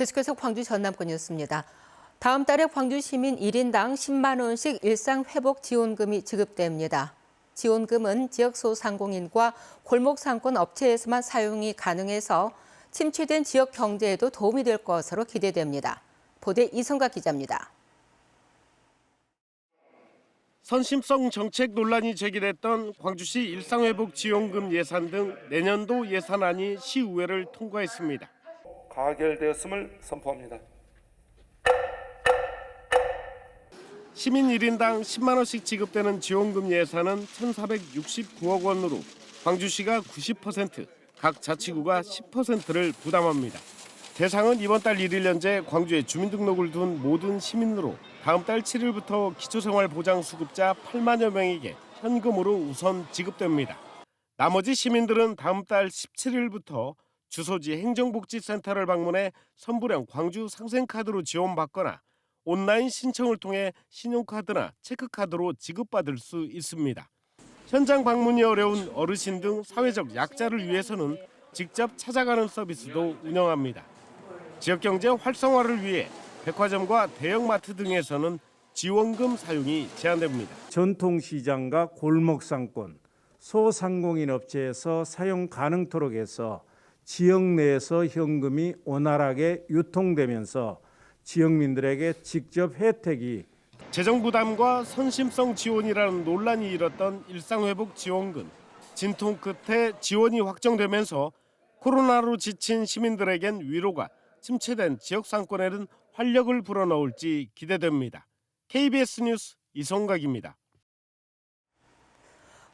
계속해서 광주 전남권이었습니다. 다음 달에 광주 시민 1인당 10만 원씩 일상회복지원금이 지급됩니다. 지원금은 지역 소상공인과 골목상권 업체에서만 사용이 가능해서 침체된 지역 경제에도 도움이 될 것으로 기대됩니다. 보도에 이성각 기자입니다. 선심성 정책 논란이 제기됐던 광주시 일상회복지원금 예산 등 내년도 예산안이 시의회를 통과했습니다. 가결되었음을 선포합니다. 시민 1인당 10만 원씩 지급되는 지원금 예산은 1,469억 원으로 광주시가 90%, 각 자치구가 10%를 부담합니다. 대상은 이번 달 1일 현재 광주에 주민등록을 둔 모든 시민으로 다음 달 7일부터 기초생활보장수급자 8만여 명에게 현금으로 우선 지급됩니다. 나머지 시민들은 다음 달 17일부터 주소지 행정복지센터를 방문해 선불형 광주 상생카드로 지원받거나 온라인 신청을 통해 신용카드나 체크카드로 지급받을 수 있습니다. 현장 방문이 어려운 어르신 등 사회적 약자를 위해서는 직접 찾아가는 서비스도 운영합니다. 지역경제 활성화를 위해 백화점과 대형마트 등에서는 지원금 사용이 제한됩니다. 전통시장과 골목상권, 소상공인 업체에서 사용 가능토록 해서 지역 내에서 현금이 원활하게 유통되면서 지역민들에게 직접 혜택이 재정 부담과 선심성 지원이라는 논란이 일었던 일상회복 지원금. 진통 끝에 지원이 확정되면서 코로나로 지친 시민들에겐 위로가, 침체된 지역 상권에는 활력을 불어넣을지 기대됩니다. KBS 뉴스 이성각입니다.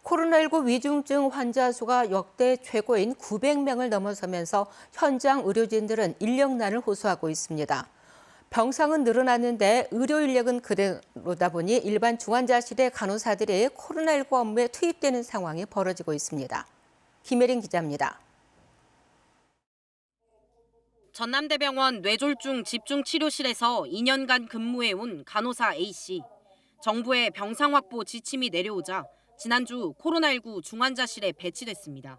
코로나19 위중증 환자 수가 역대 최고인 900명을 넘어서면서 현장 의료진들은 인력난을 호소하고 있습니다. 병상은 늘어났는데 의료 인력은 그대로다 보니 일반 중환자실의 간호사들이 코로나19 업무에 투입되는 상황이 벌어지고 있습니다. 김혜린 기자입니다. 전남대병원 뇌졸중 집중치료실에서 2년간 근무해온 간호사 A씨. 정부의 병상 확보 지침이 내려오자 지난주 코로나19 중환자실에 배치됐습니다.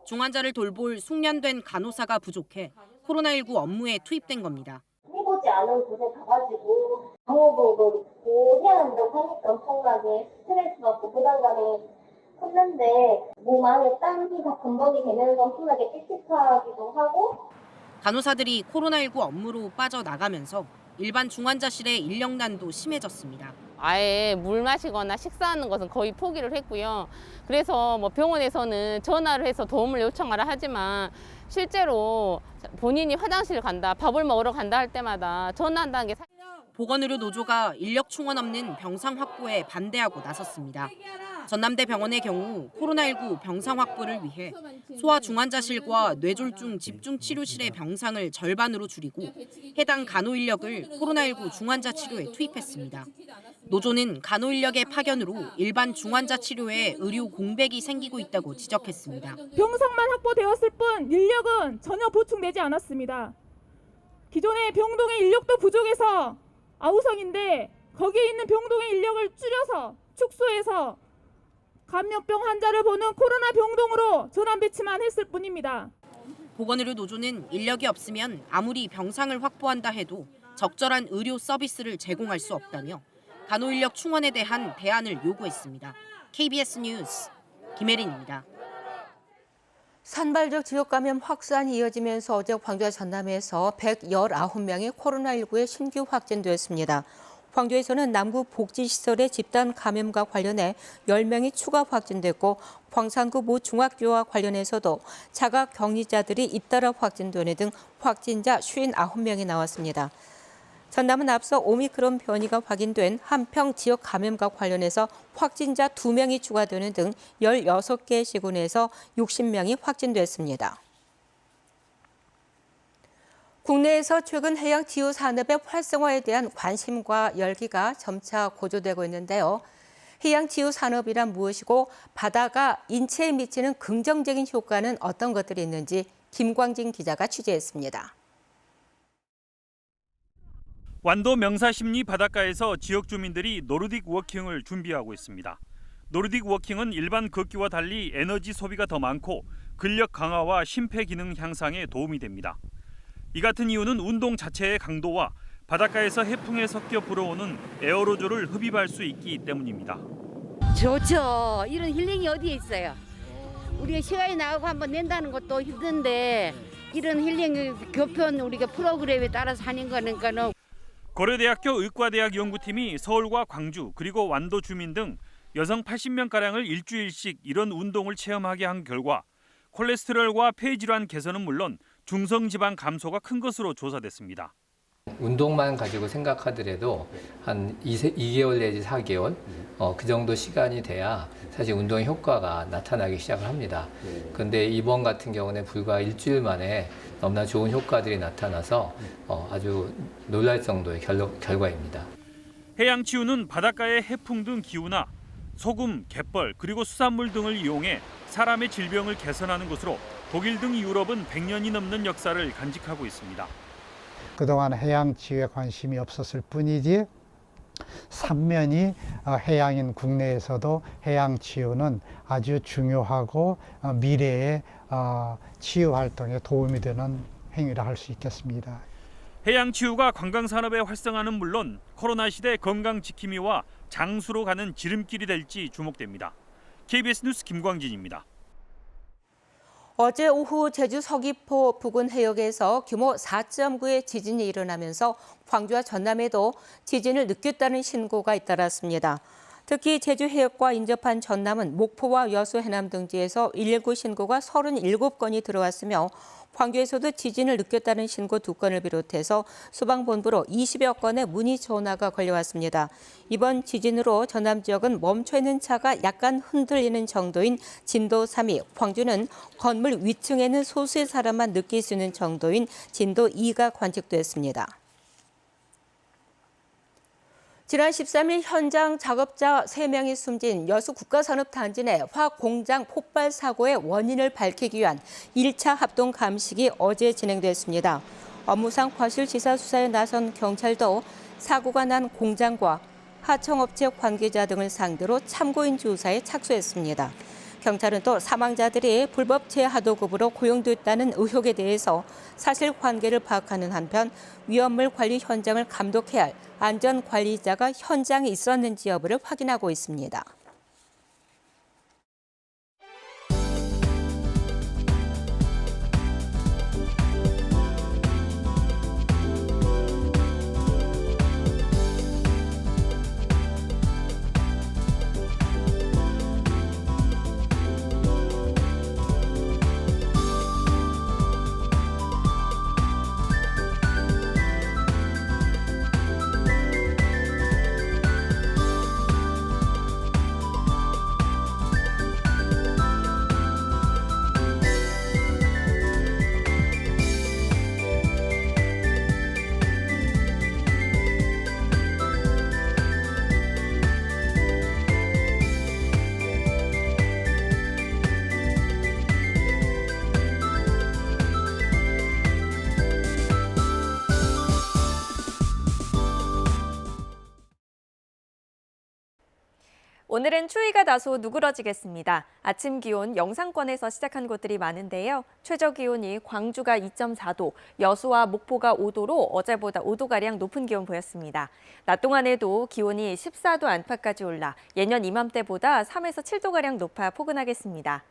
중환자를 돌볼 숙련된 간호사가 부족해 코로나19 업무에 투입된 겁니다. 해보지 않은 곳에 가가지고 방호복을 입고 해야 한다고 하니까 엄청나게 스트레스 받고 부담감이 컸는데 몸 안에 땀이 다 범벅이 되면서 엄청나게 찝찝하기도 하고. 간호사들이 코로나19 업무로 빠져나가면서 일반 중환자실의 인력난도 심해졌습니다. 아예 물 마시거나 식사하는 것은 거의 포기를 했고요. 그래서 병원에서는 전화를 해서 도움을 요청하라 하지만 실제로 본인이 화장실 간다, 밥을 먹으러 간다 할 때마다 전화한다는 게 보건의료 노조가 인력 충원 없는 병상 확보에 반대하고 나섰습니다. 전남대병원의 경우 코로나19 병상 확보를 위해 소아중환자실과 뇌졸중 집중치료실의 병상을 절반으로 줄이고 해당 간호 인력을 코로나19 중환자 치료에 투입했습니다. 노조는 간호 인력의 파견으로 일반 중환자 치료에 의료 공백이 생기고 있다고 지적했습니다. 병상만 확보되었을 뿐 인력은 전혀 보충되지 않았습니다. 기존의 병동의 인력도 부족해서 아우성인데 거기에 있는 병동의 인력을 줄여서 축소해서 감염병 환자를 보는 코로나 병동으로 전환 배치만 했을 뿐입니다. 보건의료 노조는 인력이 없으면 아무리 병상을 확보한다 해도 적절한 의료 서비스를 제공할 수 없다며 간호 인력 충원에 대한 대안을 요구했습니다. KBS 뉴스 김혜린입니다. 산발적 지역 감염 확산이 이어지면서 어제 광주와 전남에서 119명이 코로나19에 신규 확진됐습니다. 광주에서는 남구 복지시설의 집단 감염과 관련해 10명이 추가 확진됐고 광산구 모 중학교와 관련해서도 자가 격리자들이 잇따라 확진되는 등 확진자 59명이 나왔습니다. 전남은 앞서 오미크론 변이가 확인된 한평 지역 감염과 관련해서 확진자 2명이 추가되는 등 16개 시군에서 60명이 확진됐습니다. 국내에서 최근 해양 지우 산업의 활성화에 대한 관심과 열기가 점차 고조되고 있는데요. 해양 지우 산업이란 무엇이고 바다가 인체에 미치는 긍정적인 효과는 어떤 것들이 있는지 김광진 기자가 취재했습니다. 완도 명사심리 바닷가에서 지역 주민들이 노르딕 워킹을 준비하고 있습니다. 노르딕 워킹은 일반 걷기와 달리 에너지 소비가 더 많고 근력 강화와 심폐 기능 향상에 도움이 됩니다. 이 같은 이유는 운동 자체의 강도와 바닷가에서 해풍에 섞여 불어오는 에어로졸을 흡입할 수 있기 때문입니다. 좋죠. 이런 힐링이 어디에 있어요. 우리가 시간이 나오고 한번 낸다는 것도 힘든데 이런 힐링 교편 우리가 프로그램에 따라서 하는 거는 고려대학교 의과대학 연구팀이 서울과 광주 그리고 완도 주민 등 여성 80명가량을 일주일씩 이런 운동을 체험하게 한 결과 콜레스테롤과 폐질환 개선은 물론 중성지방 감소가 큰 것으로 조사됐습니다. 운동만 가지고 생각하더라도 한 2개월 내지 4개월 그 정도 시간이 돼야 사실 운동 효과가 나타나기 시작을 합니다. 그런데 이번 같은 경우는 불과 일주일 만에 너무나 좋은 효과들이 나타나서 아주 놀랄 정도의 결과입니다. 해양치유는 바닷가의 해풍 등 기후나 소금, 갯벌 그리고 수산물 등을 이용해 사람의 질병을 개선하는 것으로 독일 등 유럽은 100년이 넘는 역사를 간직하고 있습니다. 그동안 해양치유에 관심이 없었을 뿐이지 삼면이 해양인 국내에서도 해양치유는 아주 중요하고 미래의 치유활동에 도움이 되는 행위라 할 수 있겠습니다. 해양치유가 관광산업의 활성화는 물론 코로나 시대 건강지킴이와 장수로 가는 지름길이 될지 주목됩니다. KBS 뉴스 김광진입니다. 어제 오후 제주 서귀포 부근 해역에서 규모 4.9의 지진이 일어나면서 광주와 전남에도 지진을 느꼈다는 신고가 잇따랐습니다. 특히 제주 해역과 인접한 전남은 목포와 여수 해남 등지에서 119 신고가 37건이 들어왔으며 광주에서도 지진을 느꼈다는 신고 2건을 비롯해서 소방본부로 20여 건의 문의 전화가 걸려왔습니다. 이번 지진으로 전남 지역은 멈춰있는 차가 약간 흔들리는 정도인 진도 3이, 광주는 건물 위층에는 소수의 사람만 느낄 수 있는 정도인 진도 2가 관측됐습니다. 지난 13일 현장 작업자 3명이 숨진 여수 국가산업단지 내 화공장 폭발 사고의 원인을 밝히기 위한 1차 합동 감식이 어제 진행됐습니다. 업무상 과실치사 수사에 나선 경찰도 사고가 난 공장과 하청업체 관계자 등을 상대로 참고인 조사에 착수했습니다. 경찰은 또 사망자들이 불법 재하도급으로 고용됐다는 의혹에 대해서 사실관계를 파악하는 한편 위험물 관리 현장을 감독해야 할 안전관리자가 현장에 있었는지 여부를 확인하고 있습니다. 오늘은 추위가 다소 누그러지겠습니다. 아침 기온 영상권에서 시작한 곳들이 많은데요. 최저 기온이 광주가 2.4도, 여수와 목포가 5도로 어제보다 5도가량 높은 기온 보였습니다. 낮 동안에도 기온이 14도 안팎까지 올라 예년 이맘때보다 3에서 7도가량 높아 포근하겠습니다.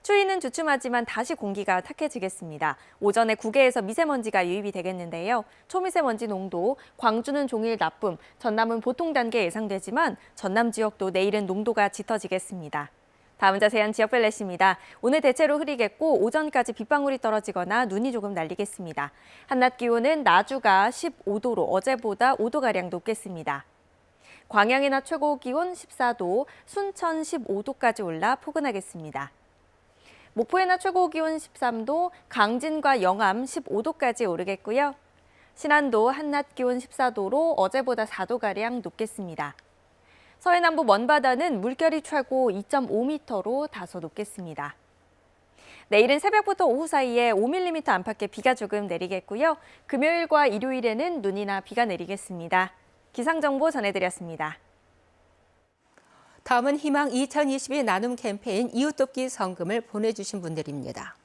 추위는 주춤하지만 다시 공기가 탁해지겠습니다. 오전에 국외에서 미세먼지가 유입이 되겠는데요. 초미세먼지 농도, 광주는 종일 나쁨, 전남은 보통 단계 예상되지만 전남 지역도 내일은 농도가 짙어지겠습니다. 다음 자세한 지역별 날씨입니다. 오늘 대체로 흐리겠고 오전까지 빗방울이 떨어지거나 눈이 조금 날리겠습니다. 한낮 기온은 나주가 15도로 어제보다 5도가량 높겠습니다. 광양의 낮 최고 기온 14도, 순천 15도까지 올라 포근하겠습니다. 목포의 낮 최고 기온 13도, 강진과 영암 15도까지 오르겠고요. 신안도 한낮 기온 14도로 어제보다 4도가량 높겠습니다. 서해남부 먼바다는 물결이 최고 2.5m로 다소 높겠습니다. 내일은 새벽부터 오후 사이에 5mm 안팎의 비가 조금 내리겠고요. 금요일과 일요일에는 눈이나 비가 내리겠습니다. 기상정보 전해드렸습니다. 다음은 희망 2022 나눔 캠페인 이웃돕기 성금을 보내주신 분들입니다.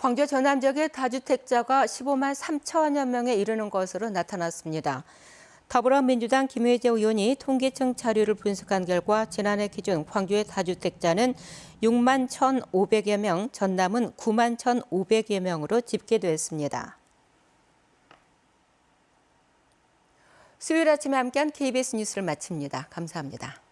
광주 전남 지역의 다주택자가 15만 3천여 명에 이르는 것으로 나타났습니다. 더불어민주당 김혜재 의원이 통계청 자료를 분석한 결과 지난해 기준 광주의 다주택자는 6만 1,500여 명, 전남은 9만 1,500여 명으로 집계됐습니다. 수요일 아침에 함께한 KBS 뉴스를 마칩니다. 감사합니다.